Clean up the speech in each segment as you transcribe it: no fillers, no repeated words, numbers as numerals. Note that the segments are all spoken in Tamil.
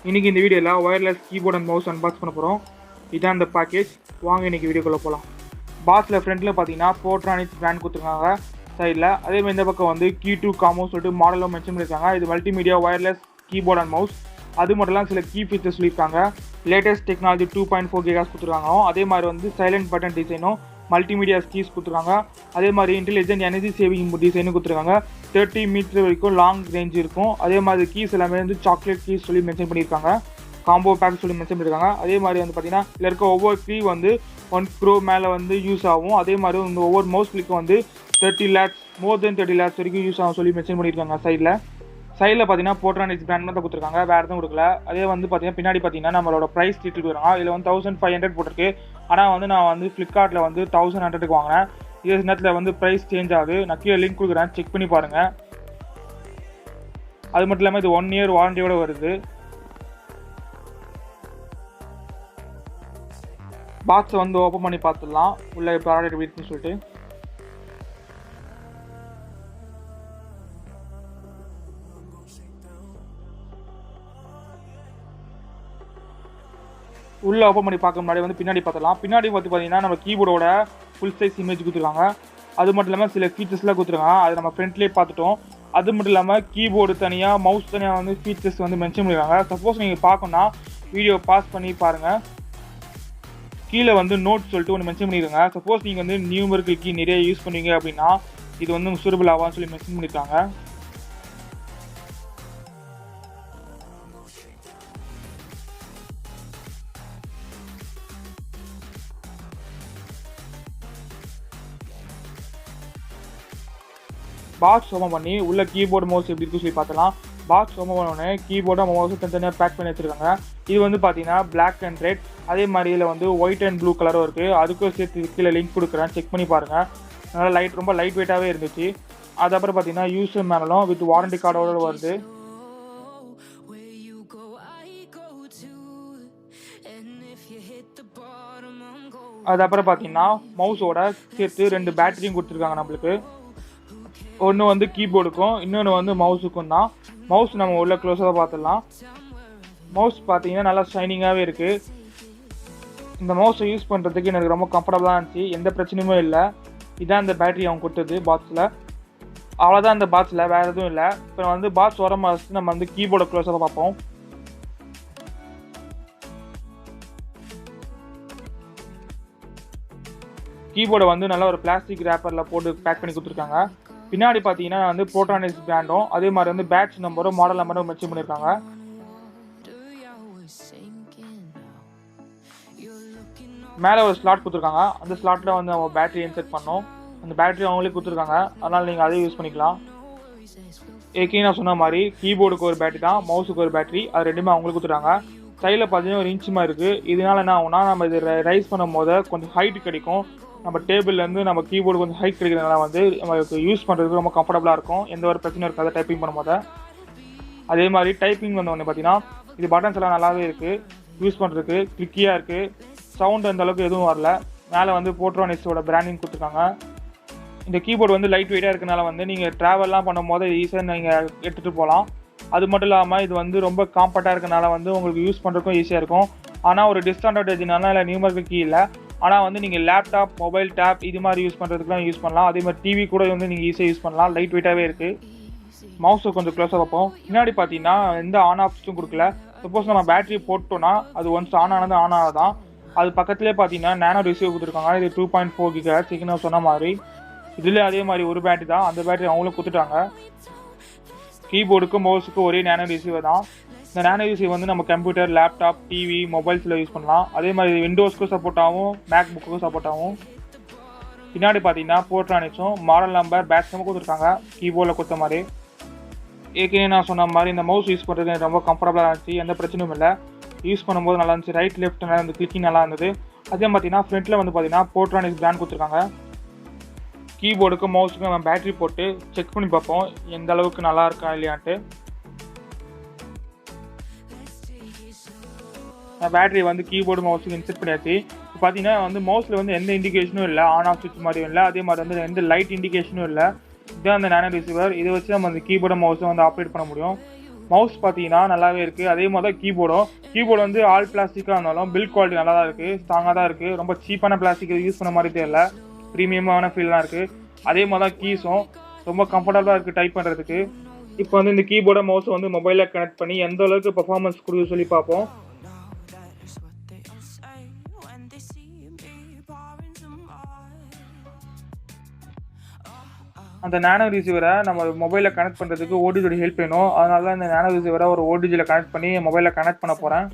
இன்னைக்கு இந்த வீடியோவில் wireless keyboard and mouse unbox பண்ண போகிறோம். இதான் இந்த பேக்கேஜ். வாங்க இன்னைக்கு வீடியோக்குள்ளே போகலாம். பாக்ஸில் ஃப்ரண்ட்டில் பார்த்தீங்கன்னா போர்ட்ரானிக்ஸ் பிராண்ட் கொடுத்துருக்காங்க சைடில். அதேமாதிரி இந்த பக்கம் வந்து கீ2 காமோ சொல்லிட்டு மாடலும் மென்ஷன் பண்ணியிருக்காங்க. இது multimedia wireless keyboard and mouse. அது மட்டும் இல்லாமல் சில கீ ஃபீச்சர்ஸ் சொல்லியிருக்காங்க. லேட்டஸ்ட் டெக்னாலஜி 2.4 GHz கொடுத்துருக்காங்க. அதே மாதிரி வந்து சைலண்ட் பட்டன் டிசைனும் மல்டிமீடியா கீஸ் கொடுத்துருக்காங்க. அதே மாதிரி இன்டெலிஜென்ட் எனர்ஜி சேவிங் டிசைனும் கொடுத்துருக்காங்க. 30 மீட்டர் வரைக்கும் லாங் ரேஞ்ச் இருக்கும். அதே மாதிரி கீஸ் எல்லாமே வந்து சாக்லேட் கீஸ் சொல்லி மென்ஷன் பண்ணியிருக்காங்க. காம்போ பேக் சொல்லி மென்ஷன் பண்ணியிருக்காங்க. அதே மாதிரி வந்து பார்த்தீங்கன்னா இதில் இருக்க ஒவ்வொரு கீ வந்து 1 crore மேலே வந்து யூஸ் ஆகும். அதே மாதிரி இந்த ஒவ்வொரு மவுஸ் கிளிக்கும் வந்து 30 lakhs மோர் தென் 30 lakhs வரைக்கும் யூஸ் ஆகும் சொல்லி மென்ஷன் பண்ணியிருக்காங்க. சைடில் பார்த்தீங்கன்னா போர்ட்ரானிக்ஸ் பிராண்ட் தான் கொடுத்துருக்காங்க, வேறு எதுவும் கொடுக்கல. அதே வந்து பார்த்தீங்கன்னா பின்னாடி பார்த்தீங்கன்னா நம்மளோட ப்ரைஸ் டீட்டெயில் கொடுக்குறாங்க. இதில் வந்து 1500 போட்டிருக்கு. ஆனால் வந்து நான் வந்து ஃப்ளிப்கார்ட்டில் வந்து 1100க்கு வாங்கினேன். இதே நேரத்தில் வந்து ப்ரைஸ் சேஞ்ச் ஆகுது. நான் கீழே லிங்க் கொடுக்குறேன், செக் பண்ணி பாருங்கள். அது மட்டும் இல்லாமல் இது 1 year வாரண்டியோடு வருது. பாக்ஸை வந்து ஓப்பன் பண்ணி பார்த்துடலாம் உள்ள ப்ராடக்ட் வீட்டுன்னு சொல்லிட்டு. உள்ளே ஓப்பன் பண்ணி பார்க்க முன்னாடி வந்து பின்னாடி பார்த்துலாம். பின்னாடி பார்த்து பார்த்தீங்கன்னா நம்ம கீபோர்டோட ஃபுல் சைஸ் இமேஜ் கொடுத்துருக்காங்க. அது மட்டும் இல்லாமல் சில ஃபீச்சர்ஸ்லாம் கொடுத்துருக்காங்க. அது நம்ம ஃப்ரண்ட்லேயே பார்த்துட்டோம். அது மட்டும் இல்லாமல் கீபோர்டு தனியாக மவுஸ் தனியாக வந்து ஃபீச்சர்ஸ் வந்து மென்ஷன் பண்ணியிருக்காங்க. சப்போஸ் நீங்கள் பார்க்கணுன்னா வீடியோ பாஸ் பண்ணி பாருங்கள். கீழே வந்து நோட் சொல்லிட்டு ஒன்று மென்ஷன் பண்ணியிருக்காங்க. சப்போஸ் நீங்கள் வந்து நியூமரிக்கல் கீ நிறைய யூஸ் பண்ணுவீங்க அப்படின்னா இது வந்து சூட்டபிள் ஆகான்னு சொல்லி மென்ஷன் பண்ணியிருக்காங்க. பாக்ஸ் ஓப்பன் பண்ணி உள்ள கீபோர்டு மவுஸ் எப்படி இருக்குன்னு சொல்லி பார்த்தலாம். பாக்ஸ் ஓப்பன் பண்ணோடனே கீபோர்டு மவுஸ் தனித்தனியாக பேக் பண்ணி வச்சுருக்காங்க. இது வந்து பார்த்தீங்கன்னா பிளாக் அண்ட் ரெட். அதே மாதிரி இதில் வந்து ஒயிட் அண்ட் ப்ளூ கலரும் இருக்குது. அதுக்கும் சேர்த்து கீழே லிங்க் கொடுக்குறேன், செக் பண்ணி பாருங்கள். நல்லா ரொம்ப லைட் வெயிட்டாகவே இருந்துச்சு. அதுக்கப்புறம் பார்த்தீங்கன்னா யூசர் மேனுவலும் வித் வாரண்டி கார்டோட வருது. அதுக்கப்புறம் பார்த்தீங்கன்னா மவுஸோட சேர்த்து 2 பேட்டரியும் கொடுத்துருக்காங்க நம்மளுக்கு. ஒன்று வந்து கீபோர்டுக்கும் இன்னொன்று வந்து மவுஸுக்கும் தான். மவுஸ் நம்ம உள்ள க்ளோஸாக பார்த்துடலாம். மவுஸ் பார்த்தீங்கன்னா நல்லா ஷைனிங்காகவே இருக்குது. இந்த மவுஸை யூஸ் பண்ணுறதுக்கு எனக்கு ரொம்ப கம்ஃபர்டபுளாக இருந்துச்சு, எந்த பிரச்சனையுமே இல்லை. இதான் இந்த பேட்டரி அவங்க கொடுத்தது பாக்ஸில். அவ்வளோதான் இந்த பாக்ஸில், வேறு எதுவும் இல்லை. இப்போ வந்து பாக்ஸ் வர மாதிரி நம்ம வந்து கீபோர்டை க்ளோஸாக பார்ப்போம். கீபோர்டை வந்து நல்லா ஒரு பிளாஸ்டிக் ரேப்பரில் போட்டு பேக் பண்ணி கொடுத்துருக்காங்க. பின்னாடி பார்த்தீங்கன்னா வந்து போர்ட்ரானிக்ஸ் பிராண்டும் அதே மாதிரி வந்து பேட்ச் நம்பரும் மாடல் நம்பரும் மென்ஷன் பண்ணியிருக்காங்க. மேலே ஒரு ஸ்லாட் கொடுத்துருக்காங்க. அந்த ஸ்லாட்டில் வந்து அவங்க பேட்டரி இன்செர்ட் பண்ணோம். அந்த பேட்டரி அவங்களே கொடுத்துருக்காங்க, அதனால் நீங்கள் அதை யூஸ் பண்ணிக்கலாம். ஏற்கனவே நான் சொன்ன மாதிரி கீபோர்டுக்கு ஒரு பேட்டரி தான், மவுஸுக்கு ஒரு பேட்டரி, அது ரெண்டுமே அவங்களுக்கு கொடுத்துருக்காங்க. சைடில் பார்த்தீங்கன்னா ஒரு இன்ச்சுமா இருக்குது. இதனால என்ன ஆகும்னா நம்ம இது ரைஸ் பண்ணும் போது கொஞ்சம் ஹைட் கிடைக்கும். நம்ம டேபிள்லேருந்து நம்ம கீபோர்டு கொஞ்சம் ஹைட் கிடைக்கிறதுனால வந்து நமக்கு யூஸ் பண்ணுறதுக்கு ரொம்ப கம்ஃபர்டபுளாக இருக்கும், எந்த ஒரு பிரச்சனையும் இருக்காது டைப்பிங் பண்ணும்போது. அதே மாதிரி டைப்பிங் வந்தோடனே பார்த்தீங்கன்னா இது பட்டன்ஸ் எல்லாம் நல்லாவே இருக்குது, யூஸ் பண்ணுறதுக்கு கிளிக்கியாக இருக்குது. சவுண்டு அந்த அளவுக்கு எதுவும் வரல. மேலே வந்து போர்ட்ரானிக்ஸோட பிராண்டிங் கொடுத்துருக்காங்க. இந்த கீபோர்டு வந்து லைட் வெயிட்டாக இருக்கனால வந்து நீங்கள் ட்ராவல்லாம் பண்ணும் போது ஈஸியாக நீங்கள் எடுத்துகிட்டு போகலாம். அது மட்டும் இல்லாமல் இது வந்து ரொம்ப காம்பேக்டாக இருக்கனால வந்து உங்களுக்கு யூஸ் பண்ணுறதுக்கும் ஈஸியாக இருக்கும். ஆனால் ஒரு டிஸ்அட்வான்டேஜ்னால இல்லை நியூமரிக்கல் கீ இல்லை. ஆனால் வந்து நீங்கள் லேப்டாப், மொபைல், டேப் இது மாதிரி யூஸ் பண்ணுறதுக்குலாம் யூஸ் பண்ணலாம். அதே மாதிரி டிவி கூட வந்து நீங்கள் ஈஸியாக யூஸ் பண்ணலாம், லைட் வெயிட்டாகவே இருக்குது. மவுஸை கொஞ்சம் க்ளோஸாக பார்ப்போம். பின்னாடி பார்த்தீங்கன்னா எந்த ஆன் ஆப்ஷனும் கொடுக்கல. சப்போஸ் நம்ம பேட்டரி போட்டோன்னா அது ஒன்ஸ் ஆன் ஆனது ஆன் ஆனதான். அது பக்கத்துலேயே பார்த்தீங்கன்னா நேனோ ரிசீவ் கொடுத்துருக்காங்க. இது 2.4 GHz நான் சொன்ன மாதிரி. இதில் அதே மாதிரி ஒரு பேட்டரி தான், அந்த பேட்டரி அவங்களும் கொடுத்துட்டாங்க. கீபோர்டுக்கும் மவுஸுக்கும் ஒரே நேனோ ரிசீவர் தான். இந்த நேனோ யூசி வந்து நம்ம கம்ப்யூட்டர், லேப்டாப், டிவி, மொபைல்ஸில் யூஸ் பண்ணலாம். அதே மாதிரி விண்டோஸ்க்கும் சப்போர்ட் ஆகும், மேக் புக்குக்கும் சப்போர்ட் ஆகும். பின்னாடி பார்த்தீங்கன்னா போர்ட்ரானிக்ஸும் மாடல் நம்பர் பேட்ச் நம்பர் கொடுத்துருக்காங்க கீபோர்டில் கொடுத்த மாதிரி. ஏற்கனவே நான் சொன்ன மாதிரி இந்த மவுஸ் யூஸ் பண்ணுறது எனக்கு ரொம்ப கம்ஃபர்டபுளாக இருந்துச்சு, எந்த பிரச்சனையும் இல்லை. யூஸ் பண்ணும்போது நல்லா இருந்துச்சு, ரைட் லெஃப்ட் நல்லா இருந்து கிளிக்கிங் நல்லா இருந்தது. அதே பார்த்தீங்கன்னா ஃப்ரண்ட்டில் வந்து பார்த்தீங்கன்னா போர்ட்ரானிக்ஸ் பிராண்ட் கொடுத்துருக்காங்க. கீபோர்டுக்கும் மவுஸுக்கும் நம்ம பேட்டரி போட்டு செக் பண்ணி பார்ப்போம் எந்த அளவுக்கு நல்லா இருக்கா இல்லையான்ட்டு. பேட்டரி வந்து கீபோர்டு மவுஸுக்கு இன்செர்ட் பண்ணியாச்சு. இப்போ பார்த்தீங்கன்னா வந்து மவுஸில் வந்து எந்த இண்டிகேஷனும் இல்லை, ஆன் ஆஃப் சுவிட்ச் மாதிரியும் இல்லை, அதே மாதிரி வந்து எந்த லைட் இண்டிகேஷனும் இல்லை. இதுதான் அந்த நேனோ ரிசீவர். இதை வச்சு நம்ம அந்த கீபோர்டு மவுஸை வந்து ஆப்ரேட் பண்ண முடியும். மவுஸ் பார்த்தீங்கன்னா நல்லாவே இருக்குது. அதே மாதிரி தான் கீபோர்டு வந்து ஆல் பிளாஸ்டிக்காக இருந்தாலும் பில்ட் குவாலிட்டி நல்லா தான் இருக்குது, ஸ்ட்ராங்காக தான் இருக்குது. ரொம்ப சீப்பான பிளாஸ்டிக் யூஸ் பண்ண மாதிரி தெரியல, ப்ரீமியமான ஃபீல்லாம் இருக்குது. அதே மாதிரி தான் கீஸும் ரொம்ப கம்ஃபர்டபுளாக இருக்குது டைப் பண்ணுறதுக்கு. இப்போ வந்து இந்த கீபோர்டை மவுஸை வந்து மொபைலில் கனெக்ட் பண்ணி எந்த அளவுக்கு பர்ஃபார்மன்ஸ் கொடுக்க சொல்லி பார்ப்போம். அந்த நேனோ ரிசீவரை நம்ம மொபைலில் கனெக்ட் பண்ணுறதுக்கு ஓடிஜியோட ஹெல்ப் வேணும். அதனால தான் இந்த நேனோ ரிசீவரை ஒரு ஓடிஜியில் கனெக்ட் பண்ணி மொபைலில் கனெக்ட் பண்ண போகிறேன்.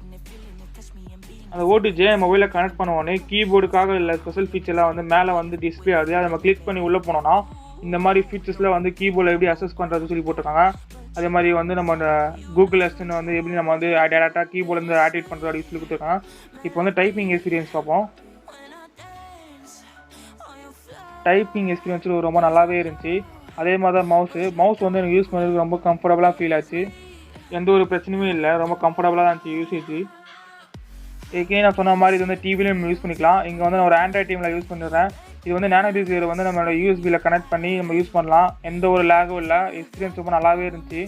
அந்த ஓடிஜியை மொபைலில் கனெக்ட் பண்ண உடனே கீபோர்டுக்காக இல்லை ஸ்பெஷல் ஃபீச்சர்லாம் வந்து மேலே வந்து டிஸ்பிளே ஆகுது. அதை நம்ம கிளிக் பண்ணி உள்ளே போனோம்னா இந்த மாதிரி ஃபீச்சர்ஸில் வந்து கீபோர்டில் எப்படி அசஸ் பண்ணுறது சொல்லி போட்டிருக்காங்க. அதே மாதிரி வந்து நம்ம இந்த கூகுள் அசிஸ்டன்ட் வந்து எப்படி நம்ம வந்து டேரெக்டாக கீபோர்ட்லேருந்து ஆக்டிவேட் பண்ணுறது அப்படின்னு சொல்லி கொடுத்துருக்காங்க. இப்போ வந்து டைப்பிங் எக்ஸ்பீரியன்ஸ் பார்ப்போம். டைப்பிங் எக்ஸ்பீரியன்ஸ் ரொம்ப நல்லாவே இருந்துச்சு. அதே மாதிரி தான் மவுஸ் வந்து எனக்கு யூஸ் பண்ணுறதுக்கு ரொம்ப கம்ஃபர்டபுளாக ஃபீல் ஆச்சு, எந்த ஒரு பிரச்சனையுமே இல்லை, ரொம்ப கம்ஃபர்டபுளாக தான் இருந்துச்சு யூசேஜ். ஏற்கனவே நான் சொன்ன மாதிரி இது வந்து டிவிலையும் நம்ம யூஸ் பண்ணிக்கலாம். இங்கே வந்து நான் ஒரு ஆண்ட்ராய்ட் டிவியில் யூஸ் பண்ணிடுறேன். இது வந்து நேனோ ரிசீவர் வந்து நம்மளோட யூஎஸ்பியில் கனெக்ட் பண்ணி நம்ம யூஸ் பண்ணலாம், எந்த ஒரு லேகும் இல்லை. எக்ஸ்பீரியன்ஸ் ரொம்ப நல்லாவே இருந்துச்சு.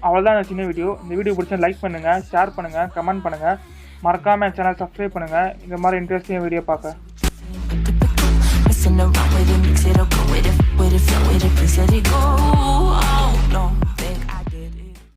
அவ்வளோதான் இந்த சின்ன வீடியோ. இந்த வீடியோ பிடிச்சா லைக் பண்ணுங்கள், ஷேர் பண்ணுங்கள், கமெண்ட் பண்ணுங்கள். மறக்காமல் சேனல் சப்ஸ்கிரைப் பண்ணுங்கள் இந்த மாதிரி இன்ட்ரெஸ்டிங் வீடியோ பார்க்க. Around with it, mix it up, go with it, flow with it, please let it go. Oh, no.